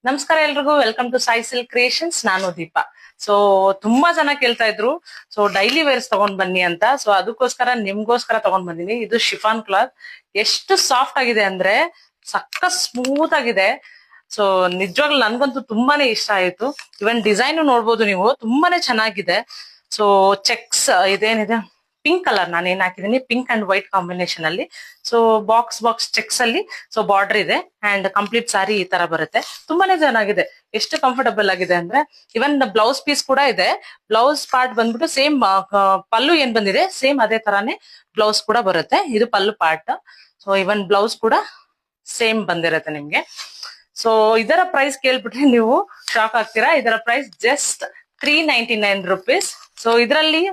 ನಮಸ್ಕಾರ ಎಲ್ರಿಗೂ, welcome to Sai silk creations. ನಾನು ದೀಪಾ. ಸೊ ತುಂಬಾ ಜನ ಕೇಳ್ತಾ ಇದ್ರು, ಸೊ ಡೈಲಿ ವೇರ್ಸ್ ತಗೊಂಡ್ ಬನ್ನಿ ಅಂತ. ಸೊ ಅದಕ್ಕೋಸ್ಕರ ನಿಮ್ಗೋಸ್ಕರ ತಗೊಂಡ್ ಬಂದಿನಿ. ಇದು ಶಿಫಾನ್ ಕ್ಲಾತ್. ಎಷ್ಟು ಸಾಫ್ಟ್ ಆಗಿದೆ ಅಂದ್ರೆ ಸಕ್ಕ ಸ್ಮೂತ್ ಆಗಿದೆ. ಸೊ ನಿಜವಾಗ್ಲೂ ನನ್ಗಂತೂ ತುಂಬಾನೇ ಇಷ್ಟ ಆಯ್ತು. ಇವನ್ ಡಿಸೈನ್ ನೋಡ್ಬೋದು ನೀವು, ತುಂಬಾನೇ ಚೆನ್ನಾಗಿದೆ. ಸೊ ಚೆಕ್ಸ್ ಇದೇನಿದೆ ಪಿಂಕ್ ಕಲರ್ ನಾನು ಏನ್ ಹಾಕಿದೀನಿ, ಪಿಂಕ್ ಅಂಡ್ ವೈಟ್ ಕಾಂಬಿನೇಷನ್ ಅಲ್ಲಿ. ಸೊ ಬಾಕ್ಸ್ ಚೆಕ್ಸ್ ಅಲ್ಲಿ ಸೊ ಬಾರ್ಡರ್ ಇದೆ ಅಂಡ್ ಕಂಪ್ಲೀಟ್ ಸಾರಿ ಈ ತರ ಬರುತ್ತೆ. ತುಂಬಾನೇ ಚೆನ್ನಾಗಿದೆ, ಎಷ್ಟು ಕಂಫರ್ಟಬಲ್ ಆಗಿದೆ ಅಂದ್ರೆ ಇವನ್ ಬ್ಲೌಸ್ ಪೀಸ್ ಕೂಡ ಇದೆ. ಬ್ಲೌಸ್ ಪಾರ್ಟ್ ಬಂದ್ಬಿಟ್ಟು ಸೇಮ್ ಪಲ್ಲು ಏನ್ ಬಂದಿದೆ ಸೇಮ್ ಅದೇ ತರಾನೇ ಬ್ಲೌಸ್ ಕೂಡ ಬರುತ್ತೆ. ಇದು ಪಲ್ಲು ಪಾರ್ಟ್. ಸೊ ಇವನ್ ಬ್ಲೌಸ್ ಕೂಡ ಸೇಮ್ ಬಂದಿರುತ್ತೆ ನಿಮ್ಗೆ. ಸೊ ಇದರ ಪ್ರೈಸ್ ಕೇಳ್ಬಿಟ್ರೆ ನೀವು ಶಾಕ್ ಆಗ್ತೀರಾ. ಇದರ ಪ್ರೈಸ್ ಜಸ್ಟ್ 399 rupees. ಸೊ ಇದರಲ್ಲಿ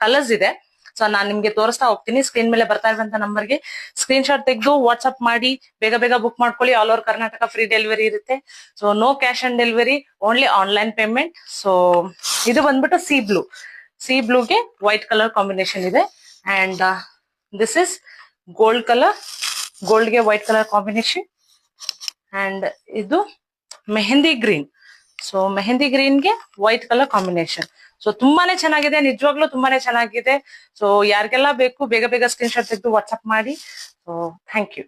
ಕಲರ್ಸ್ ಇದೆ. ಸೊ ನಾನ್ ನಿಮ್ಗೆ ತೋರಿಸ್ತಾ ಹೋಗ್ತೀನಿ. ಸ್ಕ್ರೀನ್ ಮೇಲೆ ಬರ್ತಾ ಇರುವಂತ ನಂಬರ್ಗೆ ಸ್ಕ್ರೀನ್ ಶಾಟ್ ತೆಗೆದು ವಾಟ್ಸ್ಆಪ್ ಮಾಡಿ ಬೇಗ ಬುಕ್ ಮಾಡ್ಕೊಳ್ಳಿ. All over Karnataka free delivery ಇರುತ್ತೆ. So no cash on delivery, only online payment. So ಇದು ಬಂದ್ಬಿಟ್ಟು ಸಿ ಬ್ಲೂಗೆ ವೈಟ್ ಕಲರ್ ಕಾಂಬಿನೇಷನ್ ಇದೆ. And this is gold colour, ಗೋಲ್ಡ್ಗೆ ವೈಟ್ ಕಲರ್ ಕಾಂಬಿನೇಷನ್. ಅಂಡ್ ಇದು ಮೆಹಂದಿ ಗ್ರೀನ್. ಸೊ ಮೆಹಂದಿ ಗ್ರೀನ್ಗೆ ವೈಟ್ ಕಲರ್ ಕಾಂಬಿನೇಷನ್. ಸೊ ತುಂಬಾನೇ ಚೆನ್ನಾಗಿದೆ, ನಿಜವಾಗ್ಲೂ ತುಂಬಾನೇ ಚೆನ್ನಾಗಿದೆ. ಸೊ ಯಾರಿಗೆಲ್ಲ ಬೇಕು ಬೇಗ ಸ್ಕ್ರೀನ್ ಶಾಟ್ ತೆಗೆದು ವಾಟ್ಸ್ಆಪ್ ಮಾಡಿ. So thank you.